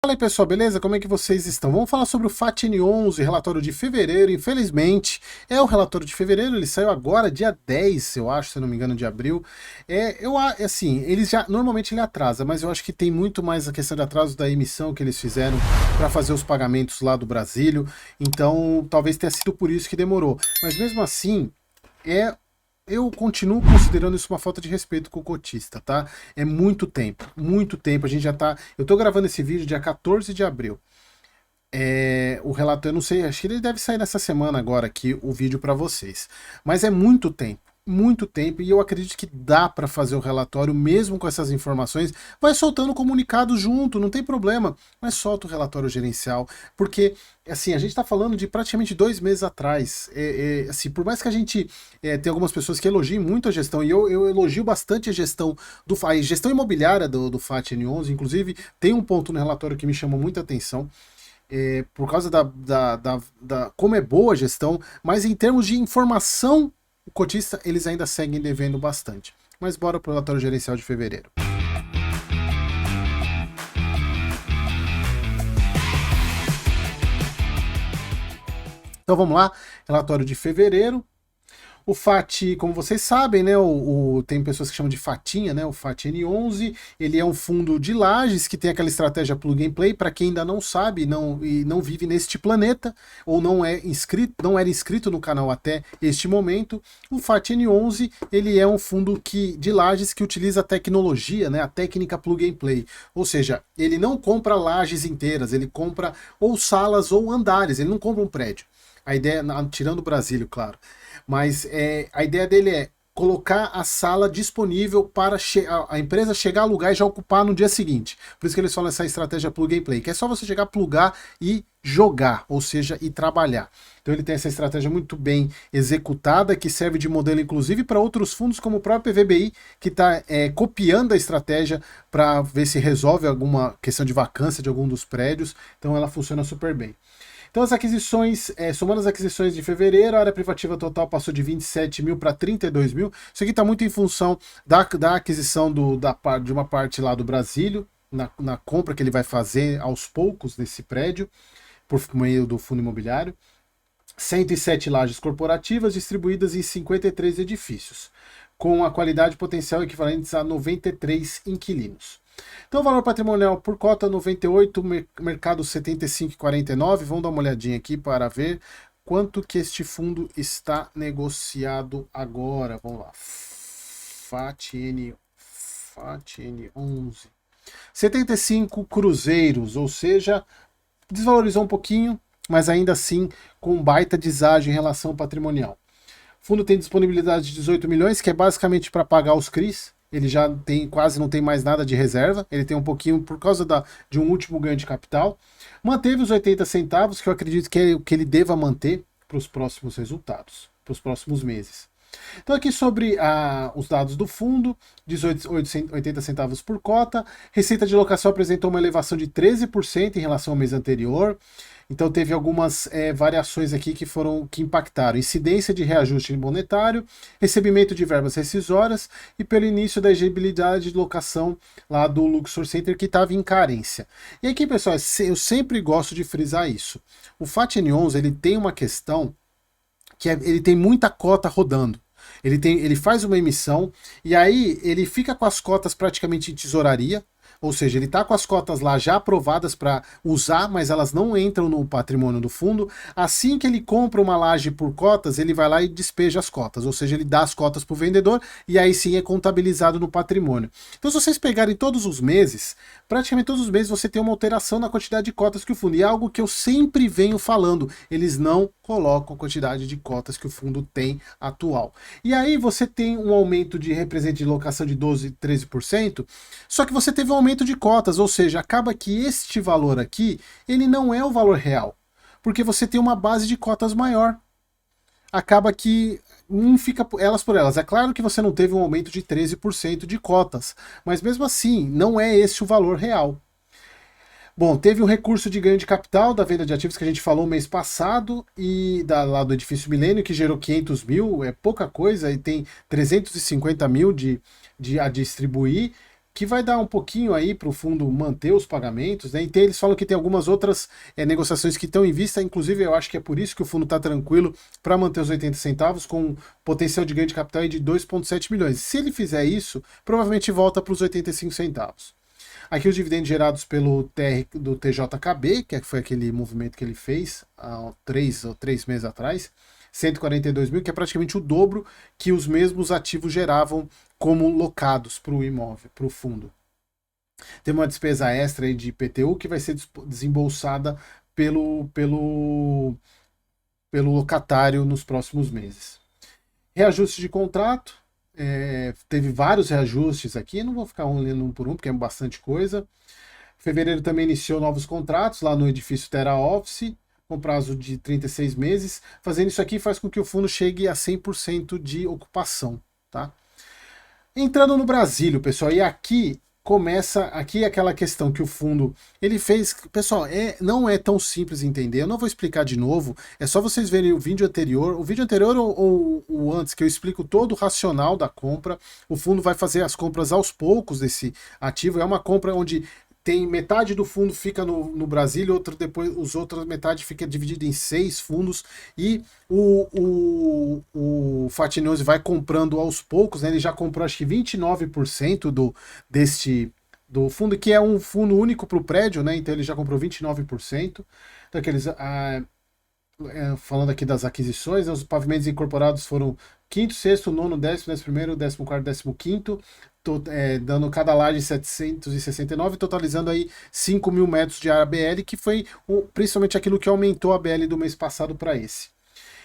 Fala aí pessoal, beleza? Como é que vocês estão? Vamos falar sobre o FATN11, relatório de fevereiro. Infelizmente, é o relatório de fevereiro, ele saiu agora, dia 10, eu acho, se eu não me engano, de abril. Assim, eles já, normalmente ele atrasa, mas eu acho que tem muito mais a questão de atraso da emissão que eles fizeram para fazer os pagamentos lá do Brasílio, então talvez tenha sido por isso que demorou. Mas mesmo assim, é eu continuo considerando isso uma falta de respeito com o cotista, tá? É muito tempo. A gente já tá. Eu tô gravando esse vídeo dia 14 de abril. O relato, eu não sei, acho que ele deve sair nessa semana agora aqui, o vídeo para vocês. Mas é muito tempo, e eu acredito que dá para fazer o relatório mesmo com essas informações. Vai soltando o comunicado junto, não tem problema, mas solta o relatório gerencial, porque assim, a gente está falando de praticamente 2 meses atrás. Assim, por mais que a gente tenha algumas pessoas que elogiem muito a gestão, e eu elogio bastante a gestão a gestão imobiliária do FAT N11, inclusive tem um ponto no relatório que me chamou muita atenção, por causa da como é boa a gestão, mas em termos de informação, o cotista eles ainda seguem devendo bastante. Mas bora para o relatório gerencial de fevereiro. Então vamos lá, relatório de fevereiro. O FAT, como vocês sabem, né, tem pessoas que chamam de FATinha, né, o FAT N11, ele é um fundo de lajes que tem aquela estratégia plug and play. Para quem ainda não sabe e não vive neste planeta, ou não era inscrito no canal até este momento, o FAT N11 ele é um fundo de lajes que utiliza a tecnologia, né, a técnica plug and play, ou seja, ele não compra lajes inteiras, ele compra ou salas ou andares, ele não compra um prédio. A ideia, tirando o Brasílio, claro, mas a ideia dele é colocar a sala disponível para a empresa chegar a alugar e já ocupar no dia seguinte. Por isso que eles falam essa estratégia plug and play, que é só você chegar, plugar e jogar, ou seja, e trabalhar. Então ele tem essa estratégia muito bem executada, que serve de modelo inclusive para outros fundos, como o próprio PVBI, que está copiando a estratégia para ver se resolve alguma questão de vacância de algum dos prédios. Então ela funciona super bem. Então as aquisições, somando as aquisições de fevereiro, a área privativa total passou de 27 mil para 32 mil. Isso aqui está muito em função da aquisição de uma parte lá do Brasílio, na compra que ele vai fazer aos poucos nesse prédio, por meio do fundo imobiliário. 107 lajes corporativas distribuídas em 53 edifícios, com a qualidade potencial equivalente a 93 inquilinos. Então, o valor patrimonial por cota 98, mercado 75,49. Vamos dar uma olhadinha aqui para ver quanto que este fundo está negociado agora. Vamos lá. FATN11. 75 cruzeiros, ou seja, desvalorizou um pouquinho, mas ainda assim com baita deságio em relação ao patrimonial. O fundo tem disponibilidade de 18 milhões, que é basicamente para pagar os CRIs. Ele já tem quase não tem mais nada de reserva, ele tem um pouquinho por causa de um último ganho de capital. Manteve os 80 centavos, que eu acredito que ele deva manter para os próximos resultados, para os próximos meses. Então aqui sobre os dados do fundo, 80 centavos por cota, receita de locação apresentou uma elevação de 13% em relação ao mês anterior. Então teve algumas variações aqui que impactaram: incidência de reajuste monetário, recebimento de verbas rescisórias e pelo início da exigibilidade de locação lá do Luxor Center, que estava em carência. E aqui, pessoal, eu sempre gosto de frisar isso. O FAT N11 ele tem uma questão que ele tem muita cota rodando. Ele faz uma emissão e aí ele fica com as cotas praticamente em tesouraria. Ou seja, ele está com as cotas lá já aprovadas para usar, mas elas não entram no patrimônio do fundo. Assim que ele compra uma laje por cotas, ele vai lá e despeja as cotas. Ou seja, ele dá as cotas para o vendedor e aí sim é contabilizado no patrimônio. Então, se vocês pegarem todos os meses, praticamente todos os meses você tem uma alteração na quantidade de cotas que o fundo. E é algo que eu sempre venho falando. Eles não colocam a quantidade de cotas que o fundo tem atual. E aí você tem um aumento de represente de locação de 12%, 13%, só que você teve um aumento de cotas, ou seja, acaba que este valor aqui, ele não é o valor real, porque você tem uma base de cotas maior. Acaba que fica elas por elas. É claro que você não teve um aumento de 13% de cotas, mas mesmo assim, não é esse o valor real. Bom, teve um recurso de ganho de capital da venda de ativos que a gente falou mês passado, e lá do Edifício Milênio, que gerou 500 mil, é pouca coisa, e tem 350 mil a distribuir, que vai dar um pouquinho aí para o fundo manter os pagamentos, né? Então eles falam que tem algumas outras negociações que estão em vista, inclusive eu acho que é por isso que o fundo está tranquilo para manter os 80 centavos, com potencial de ganho de capital aí de 2,7 milhões. Se ele fizer isso, provavelmente volta para os 85 centavos. Aqui os dividendos gerados pelo do TJKB, que foi aquele movimento que ele fez há 3 meses atrás, 142 mil, que é praticamente o dobro que os mesmos ativos geravam como locados para o imóvel, para o fundo. Tem uma despesa extra aí de IPTU que vai ser desembolsada pelo locatário nos próximos meses. Reajuste de contrato, teve vários reajustes aqui, não vou ficar lendo um por um, porque é bastante coisa. Fevereiro também iniciou novos contratos lá no edifício Terra Office, com prazo de 36 meses. Fazendo isso aqui faz com que o fundo chegue a 100% de ocupação, tá? Entrando no Brasílio, pessoal, e aqui começa aquela questão que o fundo ele fez. Pessoal, não é tão simples entender, eu não vou explicar de novo, é só vocês verem o vídeo anterior ou o antes, que eu explico todo o racional da compra. O fundo vai fazer as compras aos poucos desse ativo, é uma compra onde tem metade do fundo fica no Brasil, os outros metade fica dividido em 6 fundos, e o Fatinosi vai comprando aos poucos, né? Ele já comprou acho que 29% do fundo, que é um fundo único para o prédio, né? Então ele já comprou 29%. Então falando aqui das aquisições, né, os pavimentos incorporados foram 5º, 6º, 9º, 10º, 11º, 14º, 15º, dando cada laje 769, totalizando aí 5 mil metros de ABL, que foi principalmente aquilo que aumentou a ABL do mês passado para esse.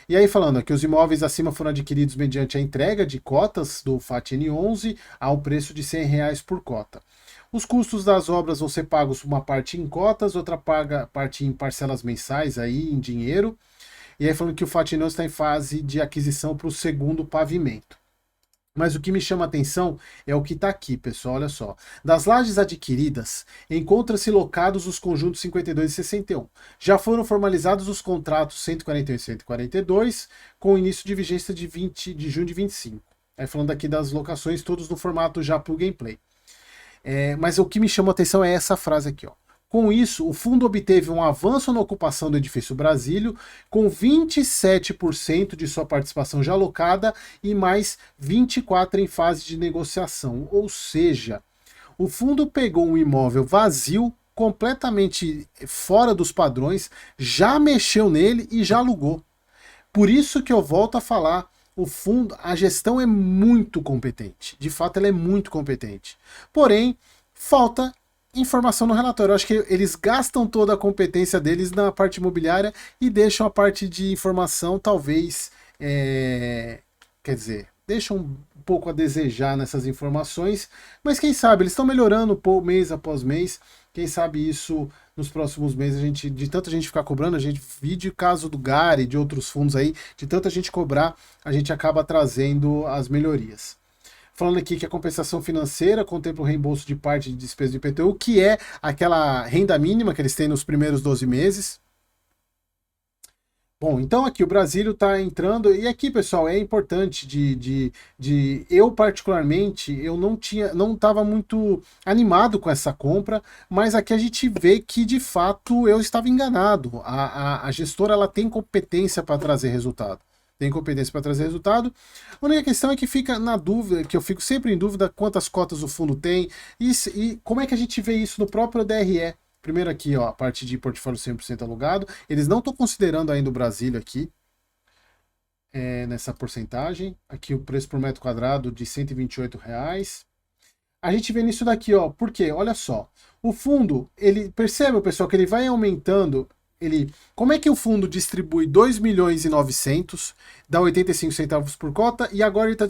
E aí falando que os imóveis acima foram adquiridos mediante a entrega de cotas do FAT-N11 ao preço de R$100 por cota. Os custos das obras vão ser pagos uma parte em cotas, outra parte em parcelas mensais aí em dinheiro. E aí falando que o FAT-N11 está em fase de aquisição para o segundo pavimento. Mas o que me chama a atenção é o que está aqui, pessoal, olha só. Das lajes adquiridas, encontram-se locados os conjuntos 52 e 61. Já foram formalizados os contratos 141 e 142, com início de vigência de junho de 25. Aí falando aqui das locações, todos no formato já plug and play. Mas o que me chama a atenção é essa frase aqui, ó. Com isso, o fundo obteve um avanço na ocupação do edifício Brasílio, com 27% de sua participação já alocada e mais 24% em fase de negociação. Ou seja, o fundo pegou um imóvel vazio, completamente fora dos padrões, já mexeu nele e já alugou. Por isso que eu volto a falar, o fundo, a gestão é muito competente. De fato, ela é muito competente. Porém, falta informação no relatório. Eu acho que eles gastam toda a competência deles na parte imobiliária e deixam a parte de informação, talvez, quer dizer, deixam um pouco a desejar nessas informações, mas quem sabe, eles estão melhorando mês após mês, quem sabe isso nos próximos meses, de tanta gente ficar cobrando, vídeo caso do Gari e de outros fundos aí, de tanta gente cobrar, a gente acaba trazendo as melhorias. Falando aqui que a compensação financeira contempla o reembolso de parte de despesa de IPTU, que é aquela renda mínima que eles têm nos primeiros 12 meses. Bom, então aqui o Brasílio está entrando, e aqui, pessoal, é importante eu particularmente, eu não estava muito animado com essa compra, mas aqui a gente vê que de fato eu estava enganado. A gestora ela tem competência para trazer resultado. Tem competência para trazer resultado. A única questão é que fica na dúvida, que eu fico sempre em dúvida quantas cotas o fundo tem e como é que a gente vê isso no próprio DRE. Primeiro aqui, ó, a parte de portfólio 100% alugado. Eles não estão considerando ainda o Brasília aqui, nessa porcentagem. Aqui o preço por metro quadrado de R$128. A gente vê nisso daqui, ó, por quê? Olha só, o fundo, ele percebe, pessoal, que ele vai aumentando. Como é que o fundo distribui 2.900.000, dá 85 centavos por cota, e agora ele está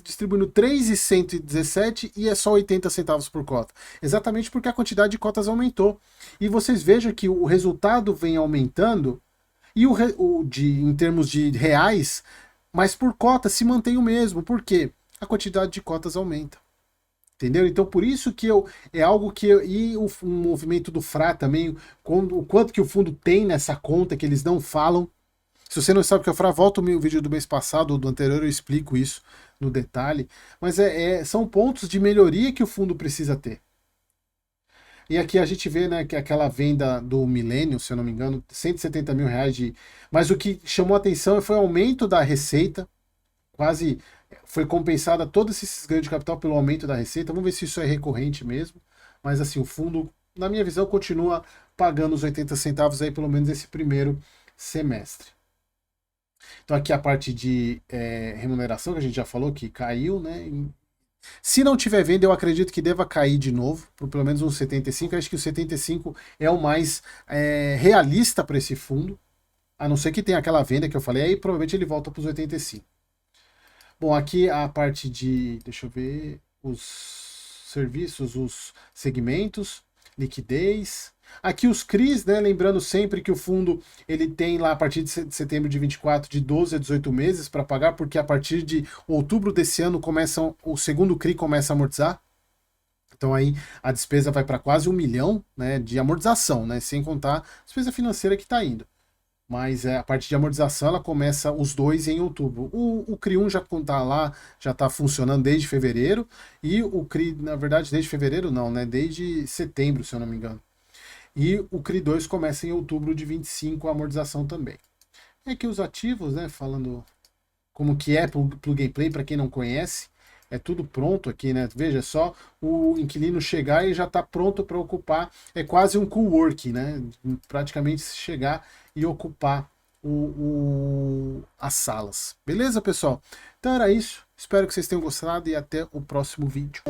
distribuindo 3.117 e é só 80 centavos por cota? Exatamente porque a quantidade de cotas aumentou. E vocês vejam que o resultado vem aumentando, e em termos de reais, mas por cota se mantém o mesmo. Por quê? A quantidade de cotas aumenta. Entendeu? Então, por isso que é algo que... E o movimento do FRA também, o quanto que o fundo tem nessa conta, que eles não falam. Se você não sabe o que é o FRA, volta o meu vídeo do mês passado ou do anterior, eu explico isso. no detalhe, mas são pontos de melhoria que o fundo precisa ter. E aqui a gente vê, né, que aquela venda do Millennium, se eu não me engano, 170 mil reais de... Mas o que chamou a atenção foi o aumento da receita, quase foi compensada todos esses ganhos de capital pelo aumento da receita. Vamos ver se isso é recorrente mesmo. Mas assim, o fundo, na minha visão, continua pagando os 80 centavos aí, pelo menos esse primeiro semestre. Então aqui a parte de remuneração, que a gente já falou que caiu, né? Se não tiver venda, eu acredito que deva cair de novo, por pelo menos uns 75. Eu acho que o 75 é o mais realista para esse fundo, a não ser que tenha aquela venda que eu falei, aí provavelmente ele volta para os 85. Bom, aqui a parte de, deixa eu ver, os serviços, os segmentos, liquidez. Aqui os CRIs, né, lembrando sempre que o fundo ele tem lá a partir de setembro de 24 de 12 a 18 meses para pagar, porque a partir de outubro desse ano o segundo CRI começa a amortizar. Então aí a despesa vai para quase 1 milhão, né, de amortização, né, sem contar a despesa financeira que está indo. Mas a parte de amortização ela começa os dois em outubro. O CRI 1 já está lá, já está funcionando desde fevereiro, e o CRI, na verdade, desde fevereiro não, né? Desde setembro, se eu não me engano. E o CRI 2 começa em outubro de 25 a amortização também. E aqui os ativos, né? Falando como que é Plug and Play, para quem não conhece. É tudo pronto aqui, né? Veja, só o inquilino chegar e já está pronto para ocupar. É quase um coworking, né? Praticamente chegar e ocupar as salas. Beleza, pessoal? Então era isso. Espero que vocês tenham gostado e até o próximo vídeo.